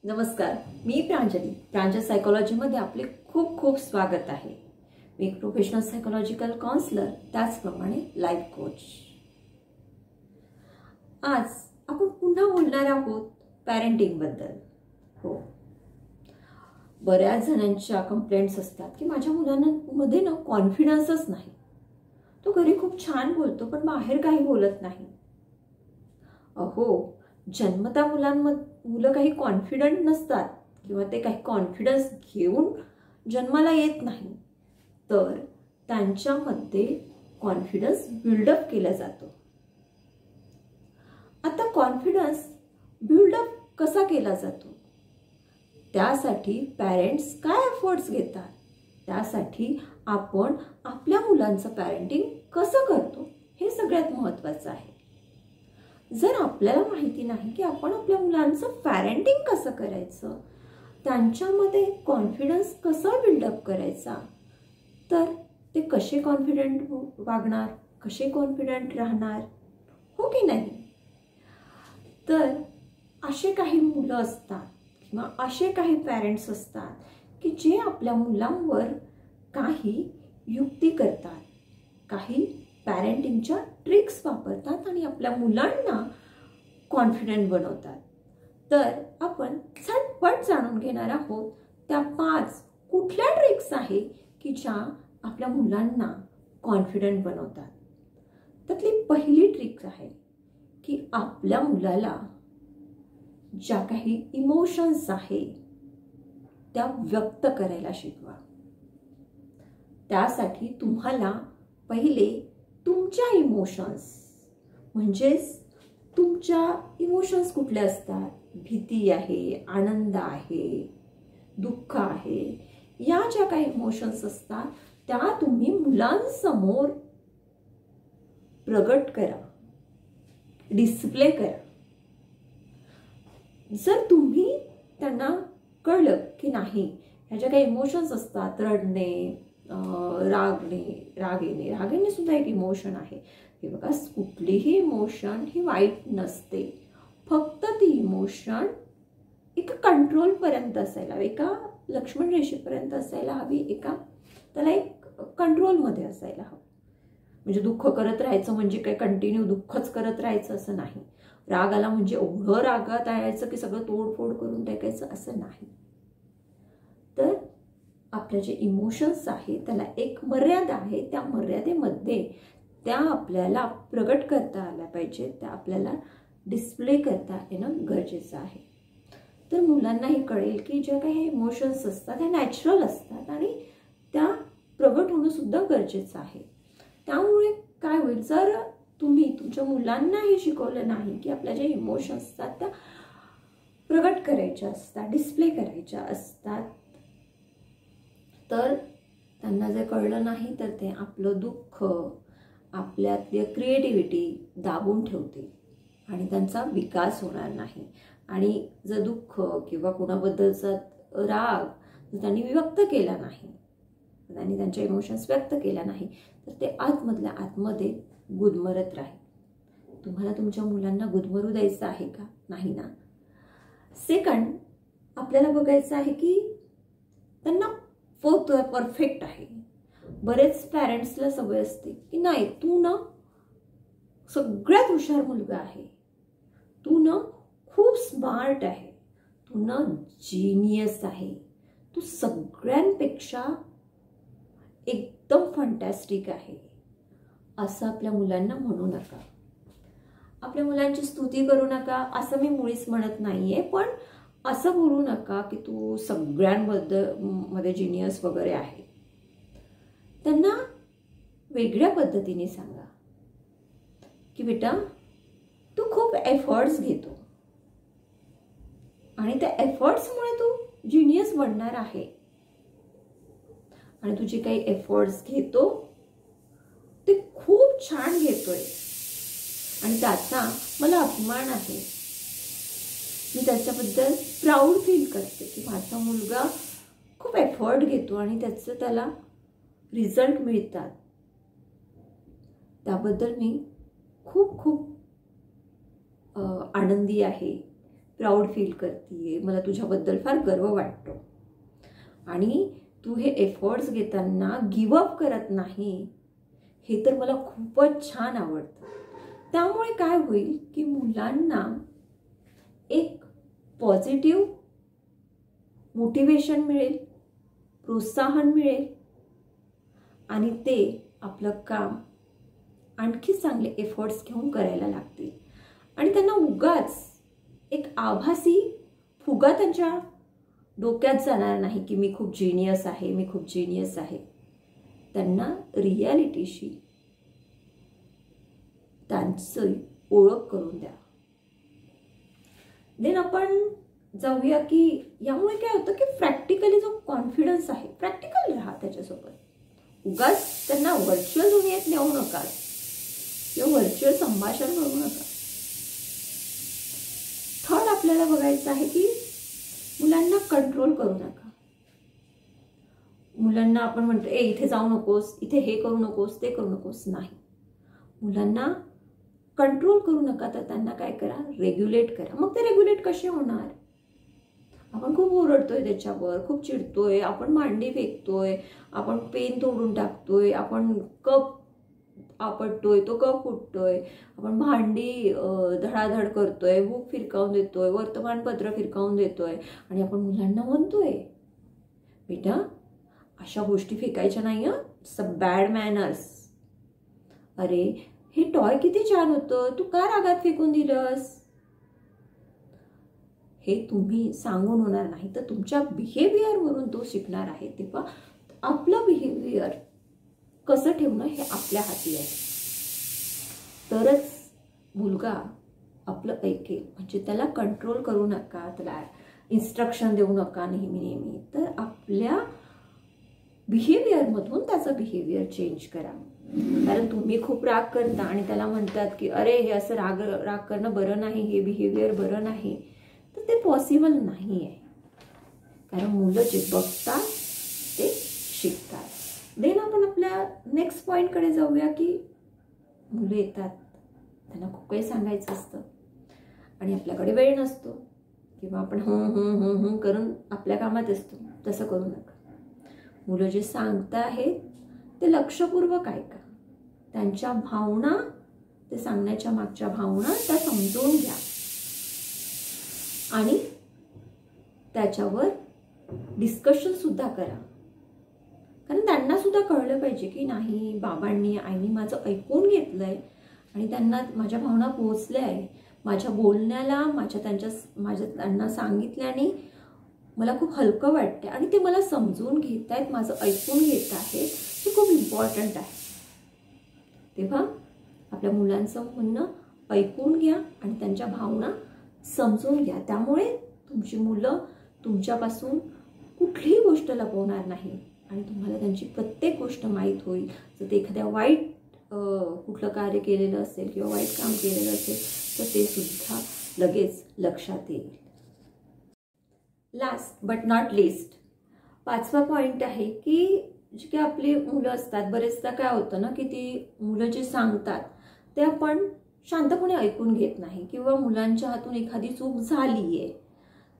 नमस्कार, मी प्रांजली. प्रांजल सायकोलॉजीमध्ये आपले खूप खूप स्वागत आहे. मी एक प्रोफेशनल सायकोलॉजिकल काउन्सलर, त्याचप्रमाणे लाईफ कोच. आज आपण पुन्हा बोलणार आहोत पॅरेंटिंग बद्दल. हो, बऱ्याच जणांच्या कंप्लेंट्स असतात की माझ्या मुलांमध्ये ना कॉन्फिडन्सच नाही. तो घरी खूप छान बोलतो पण बाहेर काही बोलत नाही. अहो, जन्मता मुलं काही कॉन्फिडंट नसतात किंवा ते काही कॉन्फिडन्स घेऊन जन्माला येत नाही, तर त्यांच्यामध्ये कॉन्फिडन्स बिल्डअप केला जातो. आता कॉन्फिडन्स बिल्डअप कसा केला जातो, त्यासाठी पॅरेंट्स काय एफर्ट्स घेतात, त्यासाठी आपण आपल्या मुलांचं पॅरेंटिंग कसं करतो हे सगळ्यात महत्त्वाचं आहे. जर आपल्याला माहिती नाही की आपण आपल्या मुलांचं पॅरेंटिंग कसं करायचं, त्यांच्यामध्ये कॉन्फिडन्स कसा बिल्डअप करायचा, तर ते कसे कॉन्फिडंट वागणार, कसे कॉन्फिडंट राहणार, हो की नाही. तर असे काही मुलं असतात किंवा असे काही पॅरेंट्स असतात की जे आपल्या मुलांवर काही युक्ती करतात, काही पॅरेंटिंगच्या ट्रिक्स वापरतात आणि आपल्या मुलांना कॉन्फिडंट बनवतात. तर आपण झटपट जाणून घेणार आहोत त्या 5 कुठल्या ट्रिक्स आहे की ज्या आपल्या मुलांना कॉन्फिडंट बनवतात. त्यातली पहिली ट्रिक आहे की आपल्या मुलाला ज्या काही इमोशन्स आहे त्या व्यक्त करायला शिकवा. त्यासाठी तुम्हाला पहिले तुमच्या इमोशन्स, म्हणजेच तुमच्या इमोशन्स कुठले असतात, भीती आहे, आनंद आहे, दुःख आहे, या ज्या काही इमोशन्स असतात त्या तुम्ही मुलांसमोर प्रगट करा, डिस्प्ले करा. जर तुम्ही त्यांना कळलं की नाही ह्या ज्या काही इमोशन्स असतात, रडणे, राग येणे सुद्धा एक इमोशन आहे. हे बघा, कुठलीही इमोशन ही वाईट नसते, फक्त ती इमोशन एका कंट्रोल पर्यंत असायला हवी, एका लक्ष्मण रेषेपर्यंत असायला हवी, त्याला एक कंट्रोलमध्ये असायला हवं. म्हणजे दुःख करत राहायचं म्हणजे काय कंटिन्यू दुःखच करत राहायचं असं नाही. राग आला म्हणजे एवढं रागात यायचं की सगळं तोडफोड करून टाकायचं असं नाही. तर आपले जे इमोशन्स आहे त्याला एक मर्यादा आहे, त्या मर्यादेमध्ये त्या आपल्याला प्रगट करता आल्या पाहिजे, त्या आपल्याला डिस्प्ले करता येणं गरजेचं आहे. तर मुलांनाही कळेल की ज्या काही इमोशन्स असतात त्या नॅचरल असतात आणि त्या प्रगट होणं सुद्धा गरजेचं आहे. त्यामुळे काय होईल, जर तुम्ही तुमच्या मुलांना हे शिकवलं नाही की आपल्या ज्या इमोशन्स असतात त्या प्रगट करायच्या असतात, डिस्प्ले करायच्या असतात, तर त्यांना जर कळलं नाही तर ते आपलं दुःख, आपल्यातली क्रिएटिव्हिटी दाबून ठेवते आणि त्यांचा विकास होणार नाही. आणि जर दुःख किंवा कोणाबद्दलचा राग जर त्यांनी व्यक्त केला नाही, त्यांनी त्यांच्या इमोशन्स व्यक्त केला नाही, तर ते आतमधल्या आतमध्ये गुदमरत राहील. तुम्हाला तुमच्या मुलांना गुदमरू द्यायचं आहे का? नाही ना. सेकंड, आपल्याला बघायचं आहे की त्यांना परफेक्ट आहे. बरेच पॅरेंट्सला सवय असते की नाही, तू ना सगळ्यात हुशार मुलगा आहे, तू ना खूप स्मार्ट आहे, तू ना जीनियस आहे, तू सगळ्यांपेक्षा एकदम फंटॅस्टिक आहे, असं आपल्या मुलांना म्हणू नका. आपल्या मुलांची स्तुती करू नका असं मी मुळीच म्हणत नाहीये, पण असं बोलू नका की तू सगळ्यांमध्ये जिनियस वगैरे आहे. त्यांना वेगळ्या पद्धतीने सांगा की बेटा, तू खूप एफर्ट्स घेतो आणि त्या एफर्ट्समुळे तू जिनियस बनणार आहे आणि तुझे काही एफर्ट्स घेतो ते खूप छान घेतोय आणि त्याचा मला अभिमान आहे. मी त्याच्याबद्दल प्राऊड फील करते की माझा मुलगा खूप एफर्ट घेतो आणि त्याला रिझल्ट मिळतात. त्याबद्दल मी खूप खूप आनंदी आहे, प्राऊड फील करते, मला तुझ्याबद्दल फार गर्व वाटतो. आणि तू हे एफर्ट्स घेताना गिव्ह अप करत नाही, हे तर मला खूपच छान आवडतं. त्यामुळे काय होईल की मुलांना एक पॉझिटिव्ह मोटिवेशन मिळेल, प्रोत्साहन मिळेल आणि ते आपलं काम आणखी चांगले एफर्ट्स घेऊन करायला लागतील. आणि त्यांना उगाच एक आभासी फुगा त्यांच्या डोक्यात जाणार नाही की मी खूप जिनियस आहे, मी खूप जिनियस आहे. त्यांना रियालिटीशी त्यांची ओळख करून द्या. देन आपण जाऊया की यामुळे काय होतं की प्रॅक्टिकली जो कॉन्फिडन्स आहे, प्रॅक्टिकल राहा त्याच्यासोबत. उगाच त्यांना व्हर्च्युअल दुनियेत नेऊ नका किंवा व्हर्च्युअल संभाषण करू नका. थर्ड आपल्याला बघायचं आहे की मुलांना कंट्रोल करू नका. मुलांना आपण म्हणतो इथे जाऊ नकोस, इथे हे करू नकोस, ते करू नकोस. नाही, मुलांना कंट्रोल करू नका, तर त्यांना काय करा, रेग्युलेट करा. मग ते रेग्युलेट कसे होणार? आपण खूप ओरडतोय त्याच्यावर, खूप चिडतोय, आपण मांडी फेकतोय, आपण पेन तोडून टाकतोय, आपण कप आपटतोय, तो कप फुटतोय, आपण भांडी धडाधड करतोय, बुक फिरकावून देतोय, वर्तमानपत्र फिरकावून देतोय आणि आपण मुलांना म्हणतोय बेटा अशा गोष्टी फेकायच्या नाही हं, इट्स अ बॅड मॅनर्स. अरे हे टॉय किती छान होतं, तू का रागात फेकून दिलंस? हे तुम्ही सांगून होणार नाही, तर तुमच्या बिहेवियरवरून तो शिकणार आहे. तेव्हा आपलं बिहेवियर कसं ठेवणं हे आपल्या हाती आहे. तरच मुलगा आपलं ऐकेल. म्हणजे त्याला कंट्रोल करू नका, त्याला इन्स्ट्रक्शन देऊ नका नेहमी नेहमी. तर आपल्या बिहेवियरमधून त्याचं बिहेवियर चेंज करा. कारण तुम्ही खूप राग करता आणि त्याला म्हणतात की अरे हे असं राग करणं बरं नाही, हे बिहेवियर बरं नाही, तर ते पॉसिबल नाही आहे. कारण मुलं जे बघतात ते शिकतात. देन आपण आपल्या नेक्स्ट पॉईंटकडे जाऊया की मुलं येतात, त्यांना खूप काही सांगायचं असतं आणि आपल्याकडे वेळ नसतो किंवा आपण हं करून आपल्या कामात असतो. तसं करू नका. मुलं जे सांगत आहेत ते लक्षपूर्वक ऐका. त्यांच्या भावना, ते सांगण्याच्या मागच्या भावना त्या समजून घ्या आणि त्याच्यावर डिस्कशन सुद्धा करा. कारण त्यांना सुद्धा कळलं पाहिजे की नाही, बाबांनी आईनी माझं ऐकून घेतलंय आणि त्यांना माझ्या भावना पोहोचल्या आहे. माझ्या बोलण्याला त्यांना सांगितल्याने मला खूप हलकं वाटते आणि ते मला समजून घेत आहेत, माझं ऐकून घेत आहेत. हे खूप इम्पॉर्टंट आहे. तेव्हा आपल्या मुलांचं म्हणणं ऐकून घ्या आणि त्यांच्या भावना समजून घ्या. त्यामुळे तुमची मुलं तुमच्यापासून कुठलीही गोष्ट लपवणार नाही आणि तुम्हाला त्यांची प्रत्येक गोष्ट माहीत होईल. जर ते एखाद्या वाईट कुठलं कार्य केलेलं असेल किंवा वाईट काम केलेलं असेल तर ते सुद्धा लगेच लक्षात येईल. लास्ट बट नॉट लिस्ट, 5वा पॉईंट आहे की जी काही आपली मुलं असतात, बरेचदा काय होतं ना की ती मुलं जे सांगतात ते आपण शांतपणे ऐकून घेत नाही किंवा मुलांच्या हातून एखादी चूक झाली आहे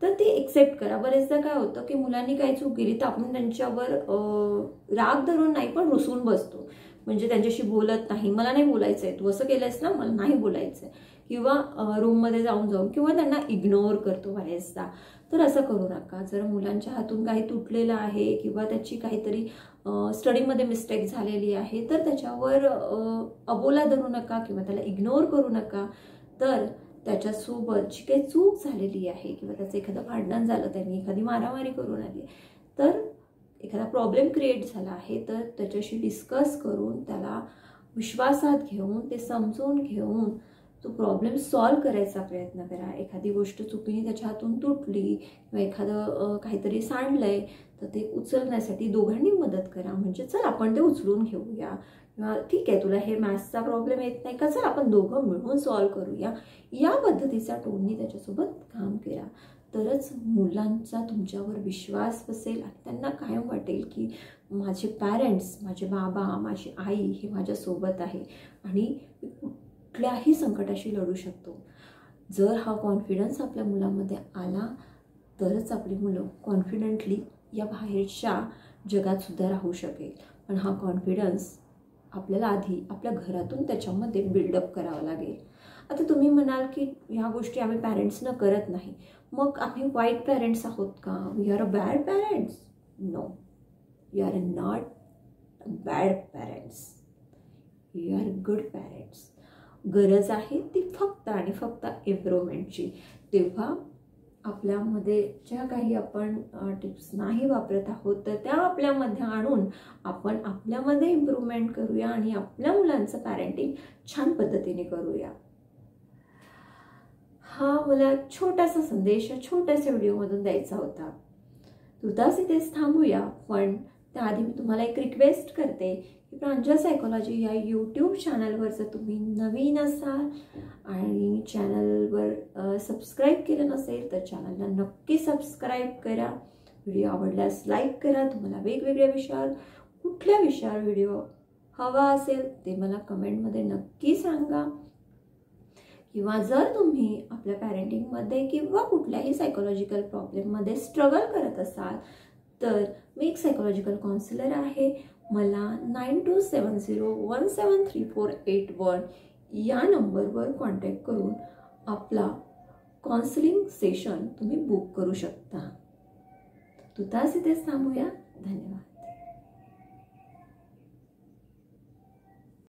तर ती एक्सेप्ट करा. बरेचदा काय होतं की मुलांनी काही चूक केली तर आपण त्यांच्यावर राग धरून नाही पण रुसून बसतो. म्हणजे त्यांच्याशी बोलत नाही, मला नाही बोलायचं आहे, तू असं केलंयस ना, मला नाही बोलायचं आहे, किंवा रूममध्ये जाऊन किंवा त्यांना इग्नोर करतो बरेचदा. तर असं करू नका. जर मुलांच्या हातून काही तुटलेलं आहे किंवा त्याची काहीतरी स्टडीमध्ये मिस्टेक झालेली आहे तर त्याच्यावर अबोला धरू नका किंवा त्याला इग्नोर करू नका. तर त्याच्यासोबत जी काही चूक झालेली आहे किंवा त्याचं एखादं भांडण झालं, त्यांनी एखादी मारामारी करून आली, तर एखादा प्रॉब्लेम क्रिएट झाला आहे तर त्याच्याशी डिस्कस करून त्याला विश्वासात घेऊन ते समजून घेऊन तो प्रॉब्लेम सॉल्व करायचा प्रयत्न करा. एखादी गोष्ट चुकीने त्याच्या हातून तुटली किंवा एखादं काहीतरी सांडलंय तर ते उचलण्यासाठी दोघांनी मदत करा. म्हणजे चल आपण ते उचलून घेऊया किंवा ठीक आहे तुला हे मॅथ्सचा प्रॉब्लेम येत नाही का, चल आपण दोघं मिळून सॉल्व करूया. या पद्धतीचा टोननी त्याच्यासोबत काम करा. तरच मुलांचा तुमच्यावर विश्वास बसेल आणि त्यांना कायम वाटेल की माझे पॅरेंट्स, माझे बाबा, माझी आई हे माझ्यासोबत आहे आणि कुठल्याही संकटाशी लढू शकतो. जर हा कॉन्फिडन्स आपल्या मुलामध्ये आला तरच आपली मुलं कॉन्फिडेंटली या बाहेरच्या जगात सुद्धा राहू शकेल. पण हा कॉन्फिडन्स आपल्याला आधी आपल्या घरातून त्याच्यामध्ये बिल्डअप करावा लागेल. आता तुम्ही म्हणाल की ह्या गोष्टी आम्ही पॅरेंट्सनं करत नाही, मग आम्ही वाईट पॅरेंट्स आहोत का? We are a bad parents? No, you are not bad parents, you are good parents. गरज आहे ती फक्त आणि फक्त इम्प्रूव्हमेंटची. तेव्हा आपल्यामध्ये ज्या काही आपण टिप्स नाही वापरत आहोत तर त्या आपल्यामध्ये आणून आपण आपल्यामध्ये इम्प्रूव्हमेंट करूया आणि आपल्या मुलांचं पॅरेंटिंग छान पद्धतीने करूया. हा मला छोटासा संदेश छोट्याशा व्हिडिओमधून द्यायचा होता. तुर्तास इथेच थांबूया, पण त्याआधी मी तुम्हाला एक रिक्वेस्ट करते की प्रांजल सायकोलॉजी या यूट्यूब चॅनलवर जर तुम्ही नवीन असाल आणि चॅनलवर सबस्क्राईब केलं नसेल तर चॅनलला नक्की सबस्क्राईब करा. व्हिडिओ आवडल्यास लाईक करा. तुम्हाला वेगवेगळ्या विषयावर कुठल्या विषयावर व्हिडिओ हवा असेल ते मला कमेंटमध्ये नक्की सांगा. किंवा जर तुम्ही आपल्या पॅरेंटिंगमध्ये किंवा कुठल्याही सायकोलॉजिकल प्रॉब्लेममध्ये स्ट्रगल करत असाल तर मी एक सायकोलॉजिकल काउन्सिलर आहे. मला 9270173481 या नंबरवर कॉन्टॅक्ट करून आपला काउन्सिलिंग सेशन तुम्ही बुक करू शकता. तुर्तास इथेच थांबूया. धन्यवाद.